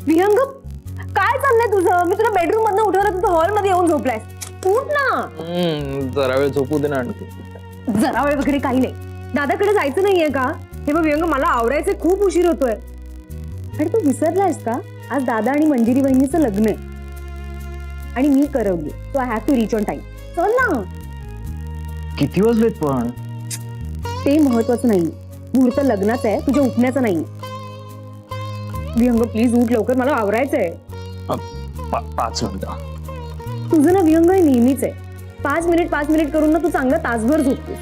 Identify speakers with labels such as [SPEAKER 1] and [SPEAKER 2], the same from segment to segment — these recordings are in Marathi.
[SPEAKER 1] विहंग काय चाललंय तुझं? मी तुला बेडरूम मधनं उठवलं, तू हॉल मध्ये येऊन झोपलायस. उठ ना.
[SPEAKER 2] जरा वेळ झोपू दे ना आणखी.
[SPEAKER 1] जरा वेळ वगैरे काही नाही. दादाकडे जायचं नाहीये का? हे बघ विहंग, मला आवरायचं, खूप उशीर होतोय. आणि तू विसरलायस का? आज दादा आणि मंजिरी वहिनीचं लग्न आहे आणि मी करवली. So I have to reach on time. चल ना.
[SPEAKER 2] किती वाजलेत पण?
[SPEAKER 1] ते महत्वाचं नाही. मुहूर्त लग्नाचं आहे, तुझ्या उठण्याचं नाही. विहंग प्लीज उठ लवकर, मला आवरायचंय.
[SPEAKER 2] 5 मिनिटं.
[SPEAKER 1] तुझं ना विहंग हे नेहमीच आहे. 5 मिनिट करून ना तू चांगलं तासभर झोपतोस.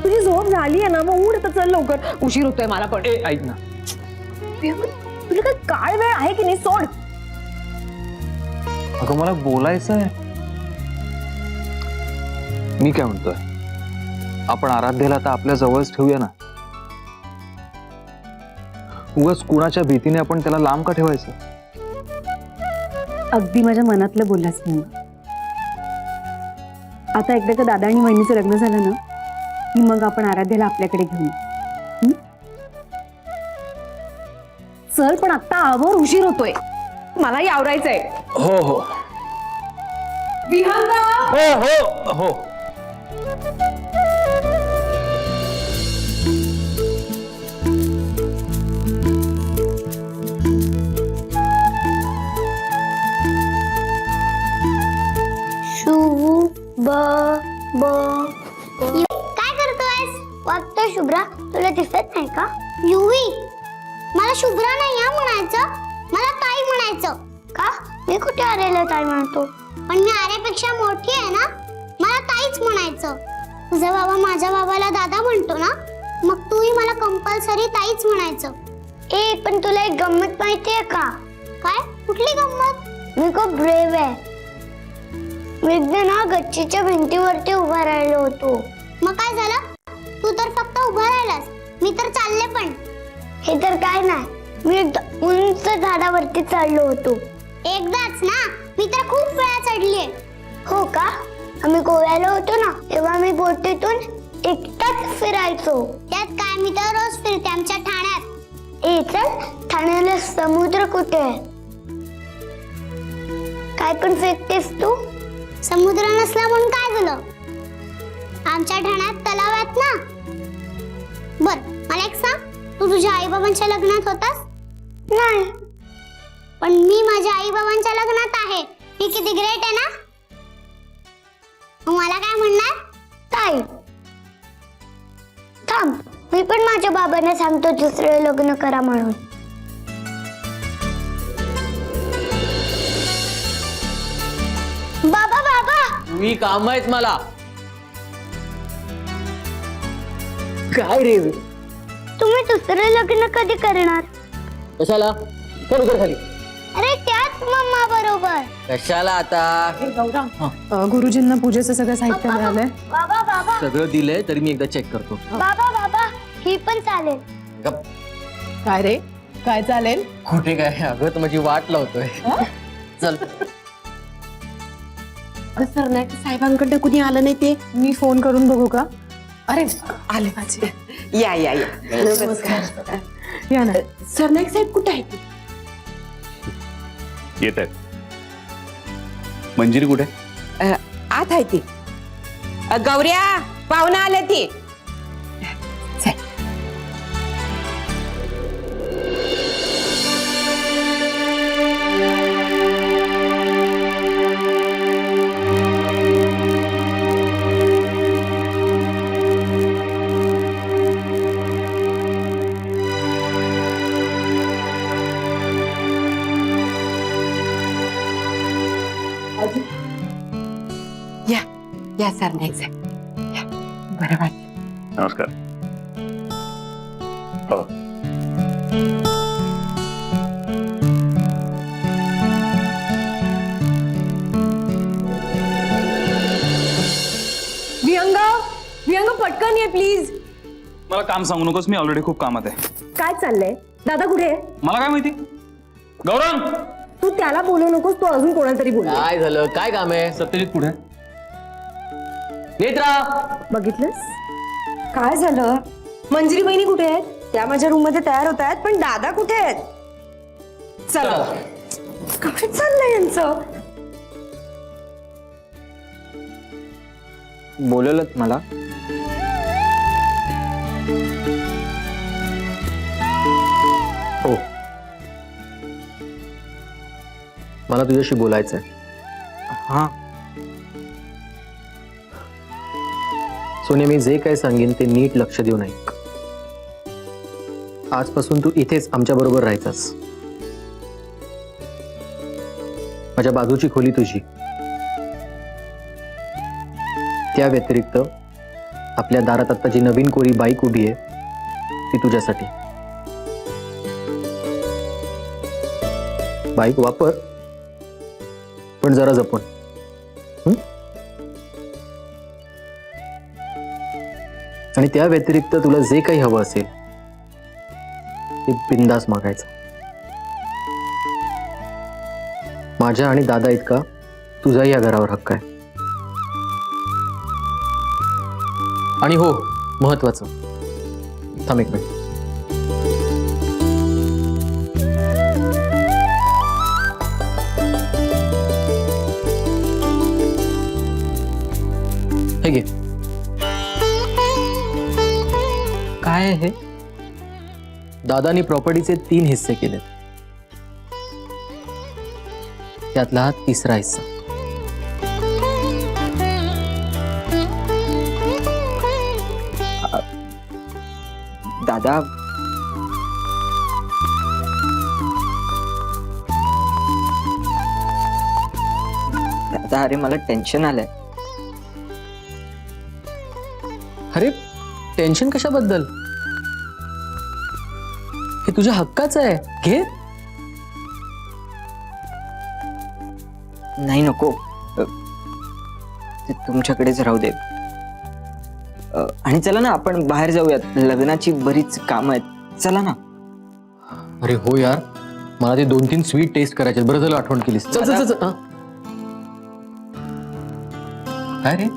[SPEAKER 1] तुझी झोप झाली आहे ना, मग उठ आता, चल लवकर, उशीर होतोय मला पण.
[SPEAKER 2] ऐक ना,
[SPEAKER 1] विहंग, तुला काय काळ वेळ आहे की नाही? सोड.
[SPEAKER 2] अगं मला बोलायचं आहे. मी काय म्हणतोय, आपण आराध्याला आता आपल्या जवळच ठेवूया ना. उगाच कुणाच्या भीतीने आपण त्याला लांब का ठेवायचं?
[SPEAKER 1] अगदी माझ्या मनातलं बोललास मी. आता एकदा का दादा आणि वहिनीचं लग्न झालं ना, की मग आपण आराध्याला आपल्याकडे घेऊन चल. पण आता आवर, उशीर होतोय, मलाही आवरायचंय.
[SPEAKER 2] हो हो हो हो हो.
[SPEAKER 3] काय करतोयस? वाटतं शुभ्रा तुला दिसत नाही का? युवी, मला शुभ्रा नाही या म्हणायचं, मला ताई म्हणायचं. का? मी कुठे आरेला ताई म्हणतो? पण मी आरेपेक्षा मोठी आहे ना, मला ताईच म्हणायचं. तुझा बाबा माझ्या बाबाला दादा म्हणतो ना, मग तूही मला कंपल्सरी ताईच म्हणायचं. ए पण तुला एक गंमत माहितीये का? काय? कुठली गंमत? मी खूप ब्रेव आहे. मी एकदा ना गच्चीच्या भिंतीवरती उभा राहिलो होतो. मग काय झालं? तू तर फक्त उभा राहिलास, मी तर चालले पण. हे तर काय नाही, मी एकदा उंच झाडावरती चढलो होतो. एकदाच ना, मी तर खूप वेळा चढलीये. हो का? आम्ही गोव्याला होतो ना, तेव्हा मी बोटीतून एकटाच फिरायचो. त्यात काय, मी तर रोज फिरते आमच्या ठाण्यात. ए चल, ठाण्याला समुद्र कुठे आहे? काय पण फेकतेस तू? समुद्र नसला म्हणून काय झालं? आमच्या ठाण्यात तलाव आहेत ना. बर मला एक सांग, तू तुझ्या आई बाबांच्या लग्नात होतास? नाही. पण मी माझ्या आई बाबांच्या लग्नात आहे. मी किती ग्रेट आहे ना. मला काय म्हणणार? ताई थांब, मी पण माझ्या बाबांना सांगतो दुसरे लग्न करा म्हणून. बाबा बाबा,
[SPEAKER 4] मी काम आहेत मला. काय रे?
[SPEAKER 3] तुम्ही दुसरे लग्न कधी करणार?
[SPEAKER 4] कशाला? चल उतर खाली.
[SPEAKER 3] अरे त्याच मम्मा बरोबर.
[SPEAKER 4] कशाला आता?
[SPEAKER 1] गुरुजींना पूजेचं सगळं साहित्य मिळालंय.
[SPEAKER 3] बाबा बाबा
[SPEAKER 4] सगळं दिलंय तरी मी एकदा चेक करतो.
[SPEAKER 3] बाबा बाबा, ही पण चालेल.
[SPEAKER 4] गप.
[SPEAKER 1] काय रे, काय चालेल?
[SPEAKER 4] कुठे काय, अगं तर माझी वाट लावतोय. चल.
[SPEAKER 5] सर नाही साहेबांकडे कुणी आलं नाही ते.
[SPEAKER 1] मी फोन करून बघू का?
[SPEAKER 5] अरे आले माझे. या या या नमस्कार.
[SPEAKER 1] या ना.
[SPEAKER 5] सरनाईक साहेब कुठे आहेत?
[SPEAKER 6] येत आहेत. मंजिरी कुठे?
[SPEAKER 5] आत आहे ती. गौऱ्या पाहुणा आल्या ती. या या सरनाईक साहेब या. बरं वाटलं.
[SPEAKER 6] नमस्कार. हो.
[SPEAKER 1] विहंग, विहंग पटकन ये प्लीज.
[SPEAKER 6] मला काम सांगू नकोस, मी ऑलरेडी खूप कामात आहे.
[SPEAKER 1] काय चाललंय? दादा कुठे आहे?
[SPEAKER 6] मला काय माहिती. गौरंग,
[SPEAKER 1] तू त्याला बोलू नकोस, तू अजून कोणाला तरी बोल.
[SPEAKER 4] काय झालं? काय काम आहे?
[SPEAKER 6] सत्यजित कुठे?
[SPEAKER 4] येत राहा.
[SPEAKER 1] बघितलंस काय झालं? मंजिरी बहिणी कुठे आहेत? त्या माझ्या रूम मध्ये तयार होत आहेत, पण दादा कुठे आहेत?
[SPEAKER 5] चला
[SPEAKER 1] काय चाललंय यांचं?
[SPEAKER 2] बोलवलंत मला?
[SPEAKER 4] हो, मला तुझ्याशी बोलायचंय.
[SPEAKER 2] हा.
[SPEAKER 4] सोनिया, मी जे काय सांगेन ते नीट लक्ष देऊन ऐक. आजपासून तू इथेच आमच्या बरोबर राहायचास. माझ्या बाजूची खोली तुझी. त्या व्यतिरिक्त आपल्या दारात आता जी नवीन कोरी बाईक उभी आहे ती तुझ्यासाठी. बाईक वापर, पण जरा जपून. आणि त्या व्यतिरिक्त तुला जे काही हवं असेल ते बिंदास मागायचं. माझ्या आणि दादा इतका तुझाही या घरावर हक्क आहे. आणि हो, महत्वाचं, थांब एक मिनिट. हे घे.
[SPEAKER 2] काय आहे हे?
[SPEAKER 4] दादानी प्रॉपर्टीचे 3 हिस्से केलेत. त्यातला हा 3रा हिस्सा.
[SPEAKER 2] दादा, दादा, अरे मला टेन्शन आलंय.
[SPEAKER 4] अरे टेन्शन कशाबद्दल? हे तुझ्या हक्काचं आहे, घे.
[SPEAKER 2] नाही, नको. ते तुमच्याकडेच राहू दे. आणि चला ना, आपण बाहेर जाऊयात. लग्नाची बरीच कामं आहेत. चला ना.
[SPEAKER 4] अरे हो यार, मला ते 2-3 स्वीट टेस्ट करायचे. बरं झालं आठवण केलीस. चल चल चल. काय रे?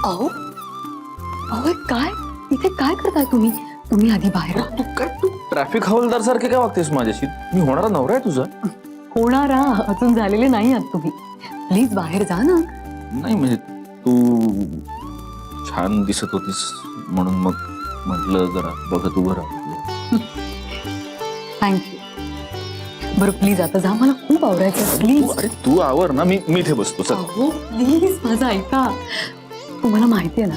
[SPEAKER 1] अहो अहो, हे काय इथे काय करताय तुम्ही? तुम्ही आधी बाहेर
[SPEAKER 6] तू काय, तू ट्रॅफिक हवालदार सारखे काय वागतेस माझ्याशी? मी होणारा नवरा आहे तुझा.
[SPEAKER 1] होणारा अजून झालेले नाही आहात तुम्ही. प्लीज बाहेर जा ना.
[SPEAKER 6] नाही म्हणजे तू छान दिसत होतीस म्हणून मग म्हटलं जरा बघत उभं राहा.
[SPEAKER 1] थँक्यू. बरं प्लीज आता जा, मला खूप आवडायचं. प्लीज.
[SPEAKER 6] अरे तू आवर ना, मी इथे बसतो. चल.
[SPEAKER 1] अहो प्लीज माझं ऐका. तुम्हाला माहिती आहे ना,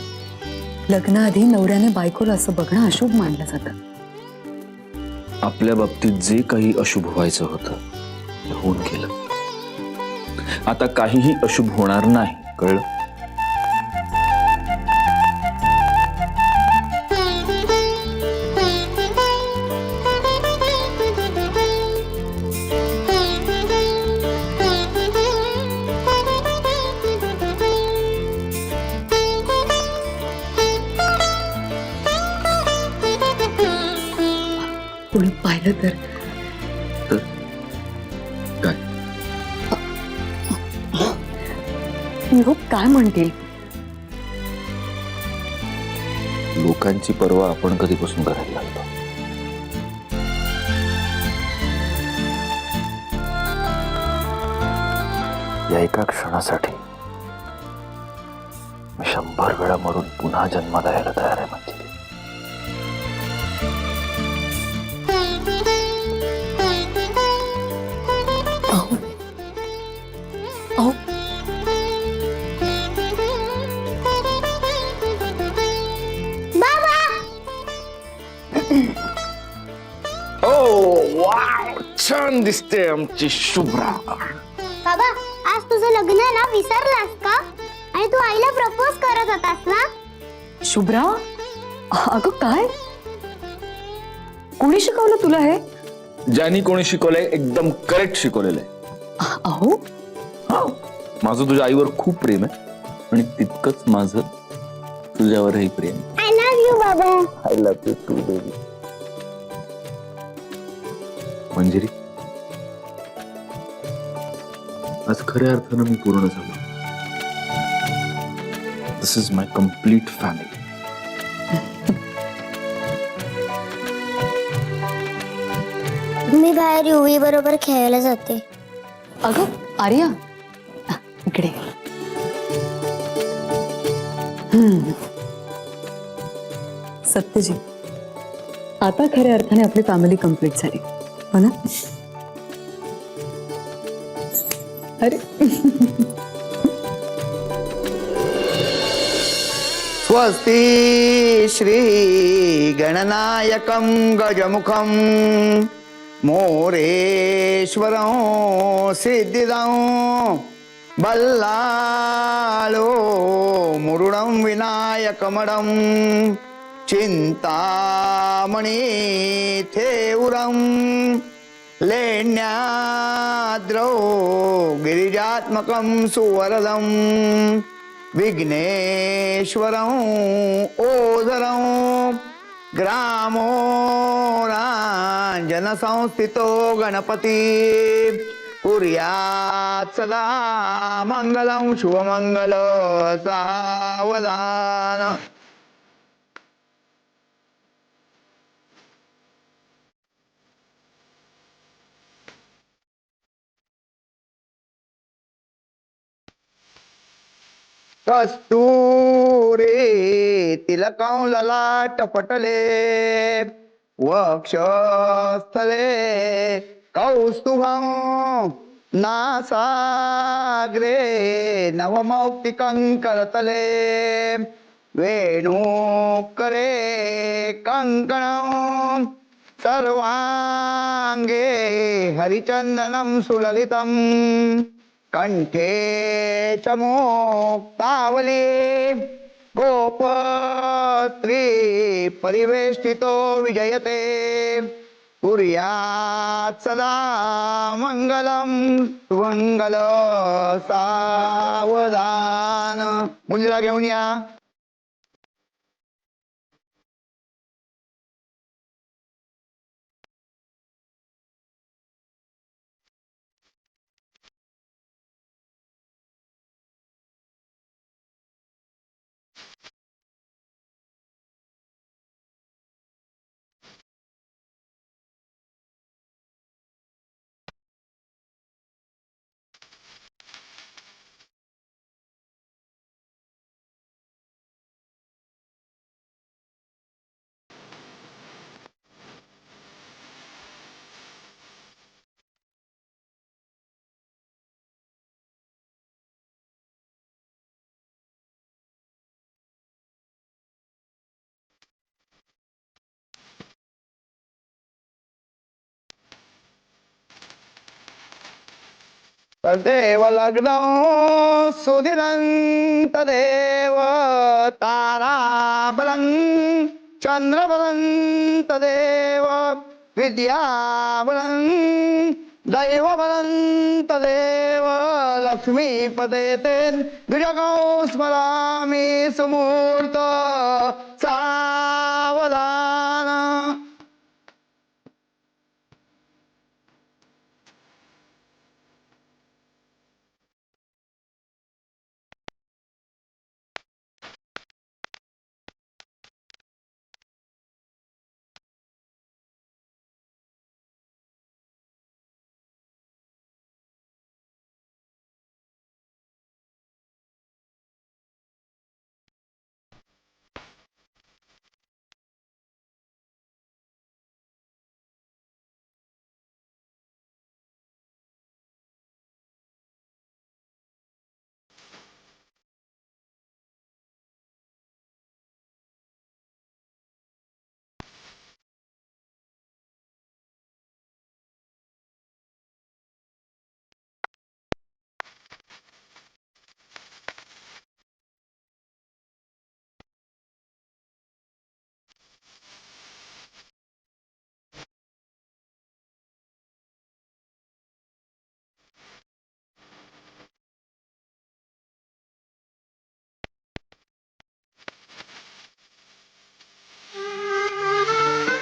[SPEAKER 1] लग्नाआधी नवऱ्याने बायकोला असं बघणं अशुभ मानलं जातं.
[SPEAKER 6] आपल्या बाबतीत जे काही अशुभ व्हायचं होतं ते होऊन गेलं. आता काहीही अशुभ होणार नाही, कळलं?
[SPEAKER 1] कोणी पाहिलं तर
[SPEAKER 6] काय?
[SPEAKER 1] लोक काय म्हणतील?
[SPEAKER 6] लोकांची पर्वा आपण कधीपासून करायला लागलो? या एका क्षणासाठी मी 100 वेळा मरून पुन्हा जन्माला यायला तयार आहे. म्हणजे
[SPEAKER 1] अहो अहो
[SPEAKER 6] छान दिसते आमची शुभ्रा.
[SPEAKER 3] बाबा, आज तुझं लग्न आहे ना, विसरलास का? आणि तू आईला प्रपोज करत होतास ना?
[SPEAKER 1] शुभ्रा, अगं काय, कोणी शिकवलं तुला हे?
[SPEAKER 6] ज्यांनी कोणी शिकवलंय एकदम करेक्ट शिकवलेलं आहे.
[SPEAKER 1] अहो,
[SPEAKER 6] माझं तुझ्या आईवर खूप प्रेम आहे आणि तितकंच माझं तुझ्यावरही प्रेम.
[SPEAKER 3] आय लव्ह यू बाबा.
[SPEAKER 6] I love you too baby. Manjiri, आज खऱ्या अर्थानं मी पूर्ण झालो. This is my complete family.
[SPEAKER 3] मी बाहेर युवी बरोबर खेळायला जाते.
[SPEAKER 1] अगं आर्या, इकडे. सत्यजी, आता खऱ्या अर्थाने आपली फॅमिली कंप्लीट झाली हो ना? अरे
[SPEAKER 7] स्वस्ति श्री गणनायकं गजमुखं मोरेश्वरं सिद्धिदं बल्लालो मुरुडं विनायकमडं चिंतामणि थेउरं लेण्याद्रौ गिरिजात्मकं सुवरदं विघ्नेश्वरं ओझरं ग्रामो राञ्जनसंस्थितो गणपति कुर्यात् सदा मङ्गलं शुभमङ्गल सावधान. कस्तूरी तिलकं ललाटपटले वक्षस्थले कौस्तुभं नासाग्रे नवमौक्तिकं करतले वेणुकरे कङ्कणं सर्वाङ्गे हरिचन्दनं सुललितं कंठे च मुक्तावली गोपत्री परिवेष्टितो विजयते कुर्यात् सदा मंगलम सुमंगल सावधान. मुलीला घेऊन या. तदेव लग्नं सुदिनं तदेव ताराबलं चन्द्रबलं तदेव विद्याबलं दैवबलं तदेव लक्ष्मीपदे ते द्विजगौ स्मरामि सुमूर्त सावधान.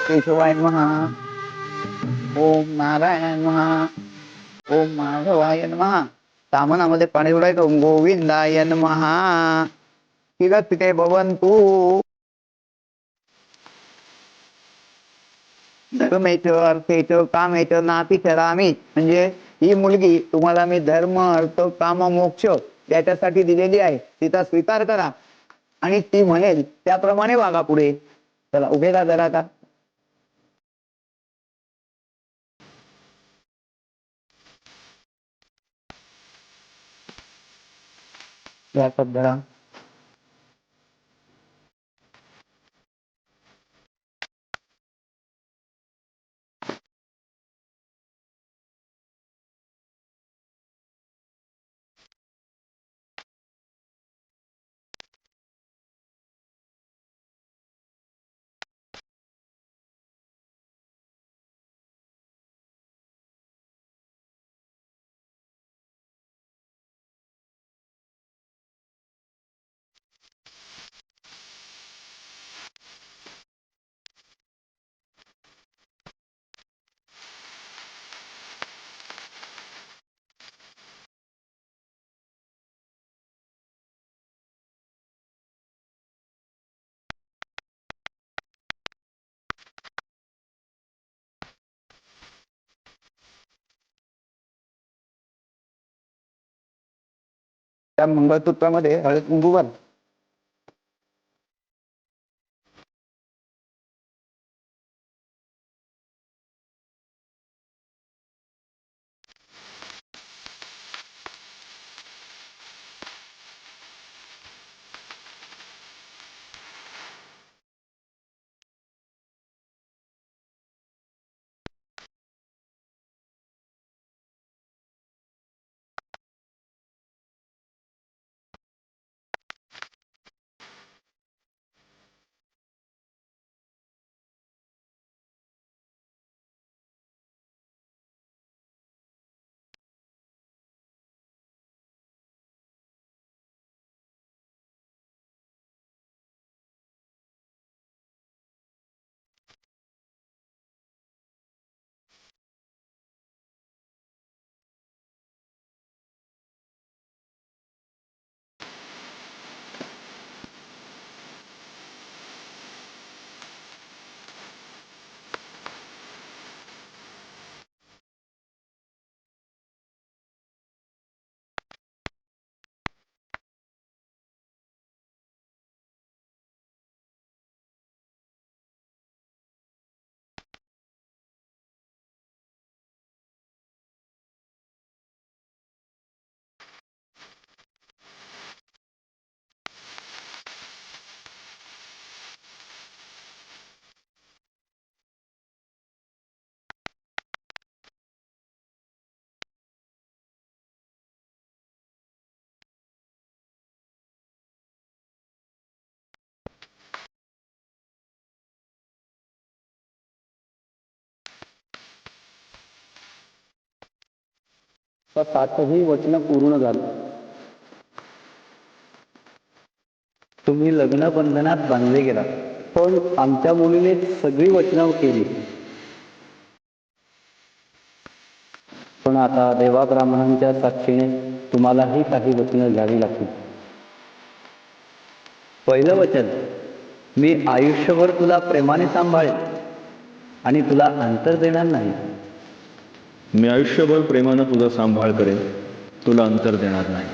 [SPEAKER 7] केशवाय नमः. ओम नारायण नमः. ओम माधवाय नमः. सामनामध्ये पाणी उडायचं. ओम गोविंदाय नमः. तिथे भवंतु. धर्मेचं अर्थेचं कामेचं नाती चरामी, म्हणजे ही मुलगी तुम्हाला मी धर्म अर्थ काम मोक्ष याच्यासाठी दिलेली आहे, तिचा स्वीकार करा आणि ती म्हणेल त्याप्रमाणे वागा पुढे. चला उभे राहा जरा आता. या शब्दाला त्या मंगळसूत्रामध्ये हळद कुंकू घाल.
[SPEAKER 4] सातही वचन पूर्ण झालं. तुम्ही लग्न बंधनात बांधले गेला, पण आमच्या मुलीने सगळी वचनं केली. पण आता देवा ब्राह्मणांच्या साक्षीने तुम्हालाही काही वचनं घ्यावी लागतील. पहिलं वचन, मी आयुष्यभर तुला प्रेमाने सांभाळेन आणि तुला अंतर देणार नाही.
[SPEAKER 6] मी आयुष्यभर प्रेमानं तुझा सांभाळ करेन, तुला अंतर देणार नाही.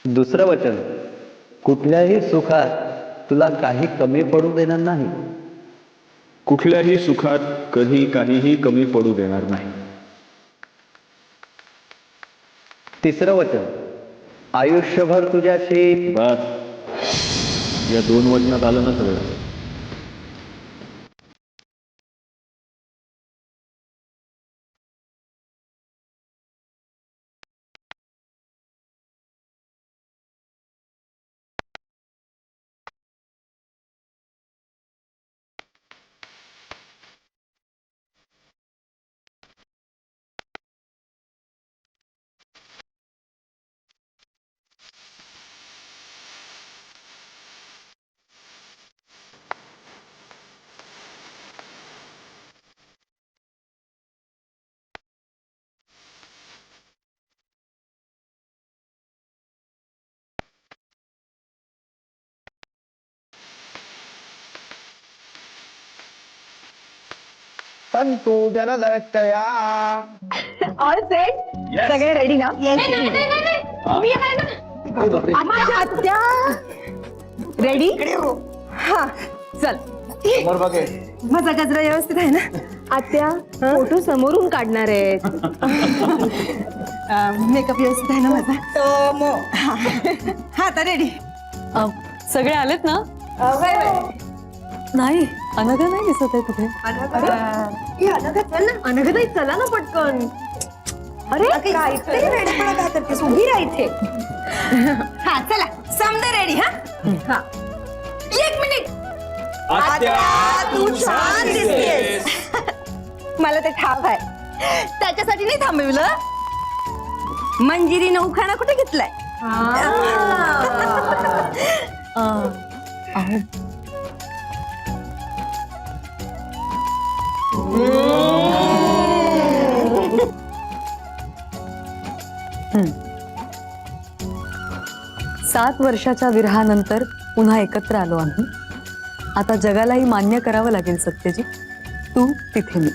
[SPEAKER 4] दुसरं वचन, कुठल्याही सुखात तुला काही कमी पडू देणार नाही.
[SPEAKER 6] कुठल्याही सुखात कधी काहीही कमी पडू देणार नाही.
[SPEAKER 4] तिसरं वचन, आयुष्यभर तुझ्याशी
[SPEAKER 6] बस, या 2 वचनात आलं ना सगळं.
[SPEAKER 7] संतू जलदया
[SPEAKER 1] ऑल सेट सगळे रेडी ना माझ्या आत्या रेडी हा चल माझा गजरा व्यवस्थित आहे ना आत्या फोटो समोरून काढणार आहेत मेकअप व्यवस्थित आहे ना माझा हा आता रेडी
[SPEAKER 8] सगळे आलेत ना नाही अनघा नाही दिसत आहे कुठे
[SPEAKER 1] अनघताई चला ना पटकन अरे काहीतरी वेडपणा काय करतेस उभी राहा इथे हा चला समजा रेडी हा एक मिनिट तू छान दिसतेस मला ते ठाव आहे त्याच्यासाठी नाही थांबवलं मंजिरीनं उखाणा कुठे घेतलाय
[SPEAKER 8] सात वर्षाच्या विरहानंतर पुन्हा एकत्र आलो आम्ही आता जगालाही मान्य करावं लागेल सत्यजित तू तिथे मी